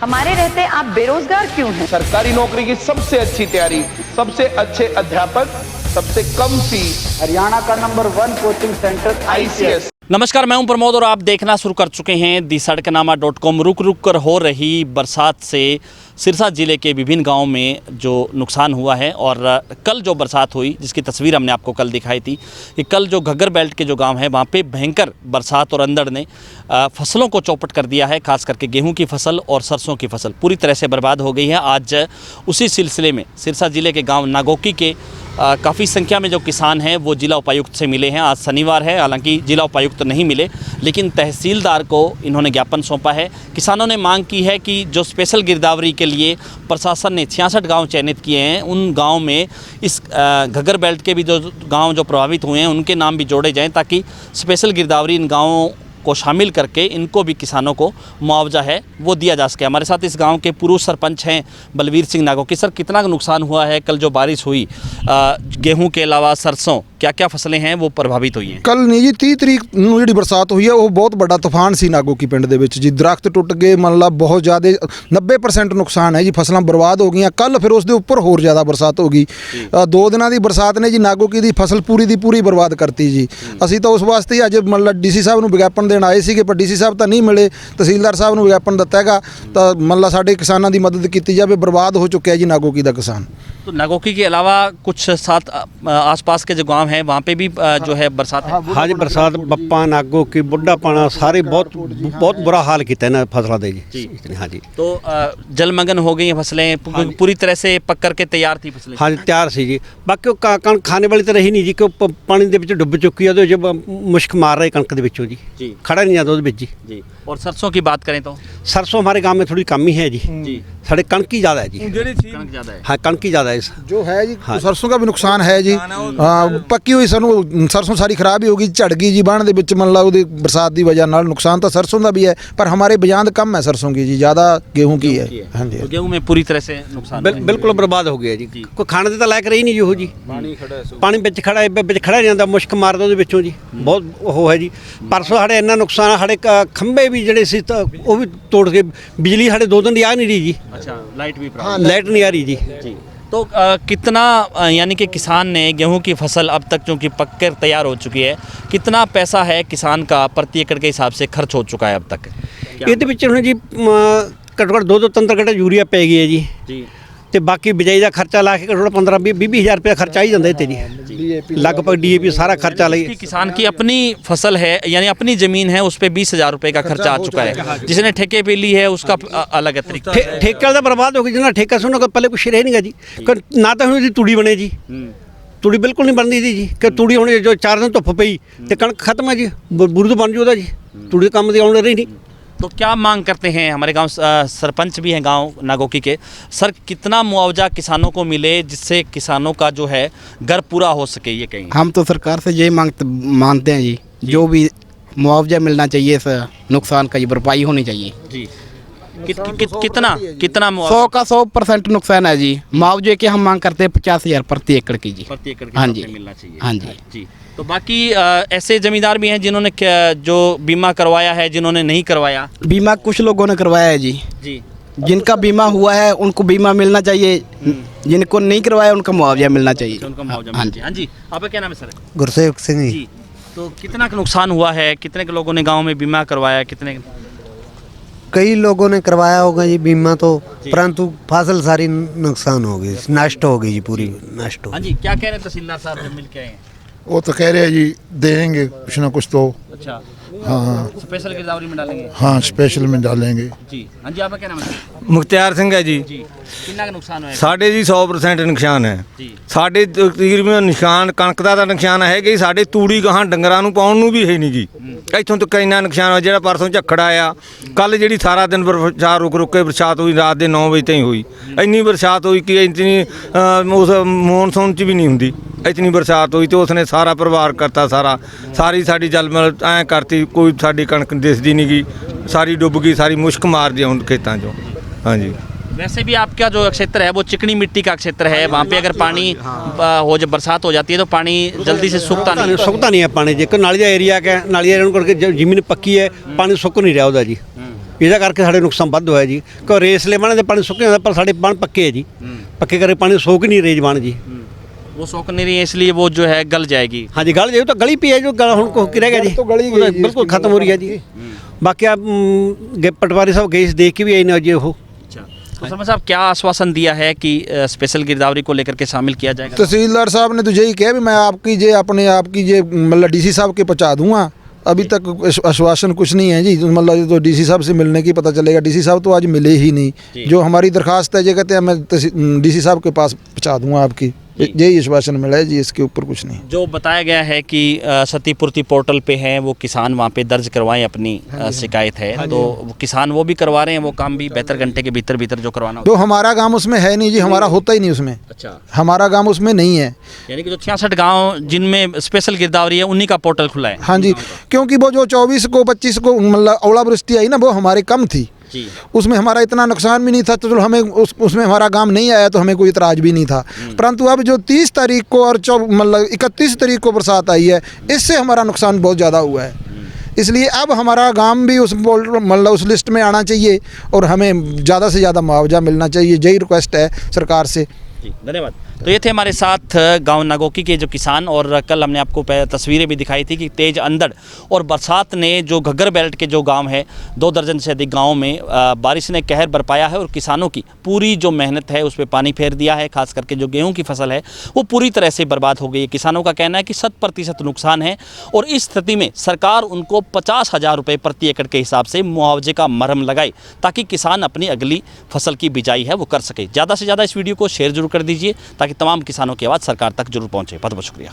हमारे रहते आप बेरोजगार क्यों हैं? सरकारी नौकरी की सबसे अच्छी तैयारी, सबसे अच्छे अध्यापक, सबसे कम फीस, हरियाणा का नंबर 1 कोचिंग सेंटर ICS। नमस्कार, मैं हूं प्रमोद और आप देखना शुरू कर चुके हैं दी-सड़कनामा.com। रुक रुक कर हो रही बरसात से सिरसा ज़िले के विभिन्न गांवों में जो नुकसान हुआ है और कल जो बरसात हुई जिसकी तस्वीर हमने आपको कल दिखाई थी कि कल जो घग्गर बेल्ट के जो गांव हैं वहां पे भयंकर बरसात और अंधड़ ने फसलों को चौपट कर दिया है। खास करके गेहूं की फसल और सरसों की फसल पूरी तरह से बर्बाद हो गई है। आज उसी सिलसिले में सिरसा ज़िले के गाँव नागोकी के काफ़ी संख्या में जो किसान हैं वो जिला उपायुक्त से मिले हैं। आज शनिवार है, हालांकि जिला उपायुक्त नहीं मिले, लेकिन तहसीलदार को इन्होंने ज्ञापन सौंपा है। किसानों ने मांग की है कि जो स्पेशल गिरदावरी के लिए प्रशासन ने 66 गांव चयनित किए हैं, उन गांव में इस घग्गर बेल्ट के भी जो गांव जो प्रभावित हुए हैं उनके नाम भी जोड़े जाएं, ताकि स्पेशल गिरदावरी इन गाँवों को शामिल करके इनको भी किसानों को मुआवजा है वो दिया जा सके। हमारे साथ इस गांव के पूर्व सरपंच हैं बलवीर सिंह नागोकी। सर, कितना नुकसान हुआ है? कल जो बारिश हुई, गेहूं के अलावा सरसों क्या क्या फसलें हैं वो प्रभावित हुई हैं? ਕੱਲ ਨਹੀਂ ਜੀ 30 ਤਰੀਕ ਨੂੰ ਜਿਹੜੀ ਬਰਸਾਤ ਹੋਈ ਹੈ ਉਹ ਬਹੁਤ ਵੱਡਾ ਤੂਫਾਨ ਸੀ ਨਾਗੋਕੀ ਪਿੰਡ ਦੇ ਵਿੱਚ ਜੀ। ਦਰਖਤ ਟੁੱਟ ਗਏ, ਮੰਨ ਲਾ ਬਹੁਤ ਜ਼ਿਆਦਾ 90% ਨੁਕਸਾਨ ਹੈ ਜੀ। ਫਸਲਾਂ ਬਰਬਾਦ ਹੋ ਗਈਆਂ। ਕੱਲ ਫਿਰ ਉਸ ਦੇ ਉੱਪਰ ਹੋਰ ਜ਼ਿਆਦਾ ਬਰਸਾਤ ਹੋ ਗਈ। 2 ਦਿਨਾਂ ਦੀ ਬਰਸਾਤ ਨੇ ਜੀ ਨਾਗੋਕੀ ਦੀ ਫਸਲ ਪੂਰੀ ਦੀ ਪੂਰੀ ਬਰਬਾਦ ਕਰਤੀ ਜੀ। ਅਸੀਂ ਤਾਂ ਉਸ ਵਾਸਤੇ ਹੀ ਅੱਜ ਮੰਨ ਲਾ ਡੀਸੀ ਸਾਹਿਬ ਨੂੰ ਵਿਗਿਆਪਨ ਦੇਣ ਆਏ ਸੀਗੇ, ਪਰ ਡੀਸੀ ਸਾਹਿਬ ਤਾਂ ਨਹੀਂ ਮਿਲੇ। ਤਹਿਸੀਲਦਾਰ ਸਾਹਿਬ ਨੂੰ ਵਿਗਿਆਪਨ ਦਿੱਤਾ ਹੈਗਾ ਤਾਂ ਮੰਨ ਲਾ ਸਾਡੇ ਕਿਸਾਨਾਂ ਦੀ ਮਦਦ ਕੀਤੀ ਜਾਵੇ। ਬਰਬਾਦ ਹੋ चुका है जी नागोकी का किसान। तो नागोकी के अलावा कुछ साथ आसपास के जो गांव हैं वहाँ पे भी जो है बरसात है? हाँ जी, बरसात बप्पा नागोकी बुढ़ा पाना सारे बहुत बुरा हाल किया ना फसलों का जी। हाँ जी, तो जलमग्न हो गई हैं फसलें, पूरी तरह से पक करके तैयार थी फसलें? हाँ जी, तैयार सी जी। बाकी कणक खाने वाली तो रही नहीं जी, कि पानी के विच डुब चुकी है। जब मुश्क मार रहे कणक के विचों जी, खड़ा नहीं जाता उसके जी। और सरसों की बात करें तो सरसों हमारे गांव में थोड़ी कम ही है जी। साढ़े कणक ही ज़्यादा है जी। कणक ज़्यादा है? हाँ, कणक ही ज़्यादा है जो है जी। हाँ, सरसों का भी नुकसान है जी। पक्की हुई सरसों सारी खराब ही होगी, झड़ गई जी। बाण दे विच मन ला उहदी बरसात की वजह नाल नुकसान तो सरसों का भी है, पर हमारे बजांद कम है सरसों की जी, ज़्यादा गेहूं की है। हाँ जी, तो गेहूं में पूरी तरह से नुकसान बिल्कुल बर्बाद हो गया जी। कोई खाने के तो लायक रही नहीं जी। पानी बिच खड़ा है, बिच खड़ा नहीं जाता, मुश्क मारदा उहदे विचों जी। बहुत वो है जी। परसों साढ़े इन्ना नुकसान, साढ़े खंभे भी जड़े सी वो भी तोड़ के, बिजली साढ़े 2 दिन आ नहीं रही जी। अच्छा, लाइट भी? हाँ, लाइट नहीं आ रही जी। तो कितना यानी कि किसान ने गेहूं की फसल अब तक चूँकि पक कर तैयार हो चुकी है, कितना पैसा है किसान का प्रति एकड़ के हिसाब से खर्च हो चुका है अब तक? ये जी घट्टो घट्ट 2-3 घंटे यूरिया पै गई है जी। ਤੇ ਬਾਕੀ ਬਿਜਾਈ ਦਾ ਖਰਚਾ ਲਾ ਕੇ ਘੱਟੋ 15-20 ਹਜ਼ਾਰ रुपया खर्चा ही जाता है जी। लगभग DAP सारा खर्चा लगे। किसान की अपनी फसल है, यानी अपनी ज़मीन है, उस पर 20,000 रुपये का खर्चा आ चुका है। जिसने ठेके पे ली है उसका अलग है तरीका। ठेके वाला बर्बाद हो गया, जिन्हें ठेका सुनो पहले कुछ रह नहीं जी। ना तो हुई तूड़ी बने जी, तूड़ी बिल्कुल नहीं बनती थी जी। कि तूड़ी होनी जो 4 दिन धुप पई तो कणक खत्म है जी, बुरुद बन जूदा जी। तूड़ी काम की आने रही नहीं। तो क्या मांग करते हैं? हमारे गांव सरपंच भी हैं गांव नागोकी के। सर, कितना मुआवजा किसानों को मिले जिससे किसानों का जो है घर पूरा हो सके, ये कहीं? हम तो सरकार से यही मानते हैं जी, जो भी मुआवजा मिलना चाहिए, सर नुकसान का ये भरपाई होनी चाहिए जी। कितना मुआवजा? 100 का 100% नुकसान है जी। मुआवजे के हम मांग करते हैं 50,000 प्रति एकड़ की जी। प्रति एकड़ हाँ जी, मिलना चाहिए। हाँ जी। तो बाकी ऐसे जमींदार भी हैं जिन्होंने जो बीमा करवाया है, जिन्होंने नहीं करवाया? बीमा कुछ लोगों ने करवाया है जी। जिनका बीमा हुआ है उनको बीमा मिलना चाहिए, जिनको नहीं करवाया उनका मुआवजा मिलना चाहिए। हाँ जी। हाँ जी, आपका क्या नाम है सर? गुरसेवक सिंह जी। तो कितना का नुकसान हुआ है? कितने के लोगों ने गाँव में बीमा करवाया? कितने? कई लोगों ने करवाया होगा जी बीमा, तो परंतु फसल सारी नुकसान हो गई, नष्ट हो गई जी, पूरी नष्ट हो गई। हाँ जी, क्या कह रहे हैं तहसीलदार साहब जब मिल के आए हैं? वो तो कह रहे हैं जी देंगे कुछ ना कुछ तो। अच्छा, हाँ, स्पेशल गिरदावरी में डालेंगे? हाँ, स्पेशल में डालेंगे जी। हाँ जी, आपका क्या नाम है? ਮੁਖਤਿਆਰ ਸਿੰਘ ਹੈ ਜੀ। कितना का नुकसान होया? ਸਾਡੇ ਜੀ 100% ਨੁਕਸਾਨ ਹੈ ਜੀ। ਸਾਡੇ ਤਕਰੀਬਨ ਨਿਸ਼ਾਨ ਕਣਕ ਦਾ ਤਾਂ ਨੁਕਸਾਨ ਹੈਗਾ ਹੀ, ਸਾਡੇ ਤੂੜੀ ਗਾਹਾਂ ਡੰਗਰਾਂ ਨੂੰ ਪਾਉਣ ਨੂੰ ਵੀ ਹੈ ਨਹੀਂ ਗੀ। ਇੱਥੋਂ ਤੱਕ ਇੰਨਾ ਨੁਕਸਾਨ ਹੋਇਆ। ਜਿਹੜਾ ਪਰਸੋਂ ਝੱਖੜ ਆਇਆ, ਕੱਲ ਜਿਹੜੀ ਸਾਰਾ ਦਿਨ ਬਰਸਾਤ ਰੁਕ ਕੇ ਬਰਸਾਤ ਹੋਈ, ਰਾਤ ਦੇ 9 ਵਜੇ ਤਾਈਂ ਹੋਈ। ਇੰਨੀ ਬਰਸਾਤ ਹੋਈ ਕਿ ਇਤਨੀ ਉਸ ਮੌਨਸੂਨ 'ਚ ਵੀ ਨਹੀਂ ਹੁੰਦੀ। इतनी बरसात हुई तो उसने सारा परिवार करता, सारी साड़ी जलमल ऐ करती, कोई साड़ी कणक दिसदी नहीं गई, सारी डुब गई, सारी मुश्क मार दी उन खेतों चो। हाँ जी। वैसे भी आपका जो क्षेत्र है वो चिकनी मिट्टी का क्षेत्र है, वहाँ पे अगर पानी हो, जब बरसात हो जाती है तो पानी जल्दी से सूखता नहीं है। पानी जो नाली का एरिया है, नाली एरिया करके जमीन पक्की है, पानी सुक नहीं रहा जी। ਇਹਦਾ ਕਰਕੇ ਸਾਡੇ ਨੁਕਸਾਨ ਵੱਧ ਹੋਇਆ ਜੀ ਕਿਉਂ ਰੇਸਲੇ ਬਾਣੇ ਦੇ ਪਾਣੀ ਸੁੱਕ ਜਾਂਦਾ ਪਰ ਸਾਡੇ ਬਾਣ ਪੱਕੇ ਹੈ ਜੀ ਪੱਕੇ ਕਰਕੇ ਪਾਣੀ ਸੋਕ ਨਹੀਂ ਰੇਜ ਬਾਣ जी वो सोख नहीं रही है इसलिए वो जो है गल जाएगी। हाँ जी गल जाए तो गली पी है जो गल हुण को रह गया जी तो गली गई जी, बिल्कुल खत्म हो रही है जी बाकी आप पटवारी साहब गए देख के भी आई ना जी वो। तो सरपंच साहब क्या आश्वासन दिया है कि स्पेशल गिरदावरी को लेकर के शामिल किया जाएगा? तहसीलदार साहब ने तो यही कहा भी मैं आपकी जे अपने आपकी जे मतलब डीसी साहब के पहुँचा दूंगा। अभी तक आश्वासन कुछ नहीं है जी मतलब तो डीसी साहब से मिलने की पता चलेगा। डीसी साहब तो आज मिले ही नहीं। जो हमारी दरखास्त है ये कहते हैं मैं डीसी साहब के पास पहुँचा दूंगा आपकी यही आश्वासन मिला है जी इसके ऊपर कुछ नहीं। जो बताया गया है कि क्षतिपूर्ति पोर्टल पे है वो किसान वहाँ पे दर्ज करवाएं अपनी शिकायत है तो वो किसान वो भी करवा रहे हैं वो काम भी 72 घंटे के भीतर भीतर जो करवाना जो हमारा गांव उसमें है नहीं जी हमारा होता ही नहीं उसमें। अच्छा हमारा गांव उसमें नहीं है यानी कि जो 66 गांव जिनमें स्पेशल गिरदावरी है उन्हीं का पोर्टल खुला है। हाँ जी क्योंकि वो जो 24 को 25 को मतलब ओलावृष्टि आई ना वो हमारे कम थी उसमें हमारा इतना नुकसान भी नहीं था तो चलो हमें उसमें हमारा काम नहीं आया तो हमें कोई इतराज भी नहीं था। परंतु अब जो 30 तारीख को और मतलब 31 तारीख को बरसात आई है इससे हमारा नुकसान बहुत ज़्यादा हुआ है। इसलिए अब हमारा गांव भी उस मतलब उस लिस्ट में आना चाहिए और हमें ज़्यादा से ज़्यादा मुआवजा मिलना चाहिए यही रिक्वेस्ट है सरकार से। धन्यवाद। तो ये थे हमारे साथ गांव नागोकी के जो किसान और कल हमने आपको तस्वीरें भी दिखाई थी कि तेज अंधड़ और बरसात ने जो घग्गर बेल्ट के जो गांव है 2 दर्जन से अधिक गांवों में बारिश ने कहर बरपाया है और किसानों की पूरी जो मेहनत है उस पर पानी फेर दिया है। खास करके जो गेहूं की फसल है वो पूरी तरह से बर्बाद हो गई है। किसानों का कहना है कि 100% नुकसान है और इस स्थिति में सरकार उनको 50,000 रुपये प्रति एकड़ के हिसाब से मुआवजे का मरहम लगाए ताकि किसान अपनी अगली फसल की बिजाई है वो कर सके। ज़्यादा से ज़्यादा इस वीडियो को शेयर जरूर कर दीजिए ताकि तमाम किसानों की आवाज़ सरकार तक जरूर पहुँचे। बहुत बहुत शुक्रिया।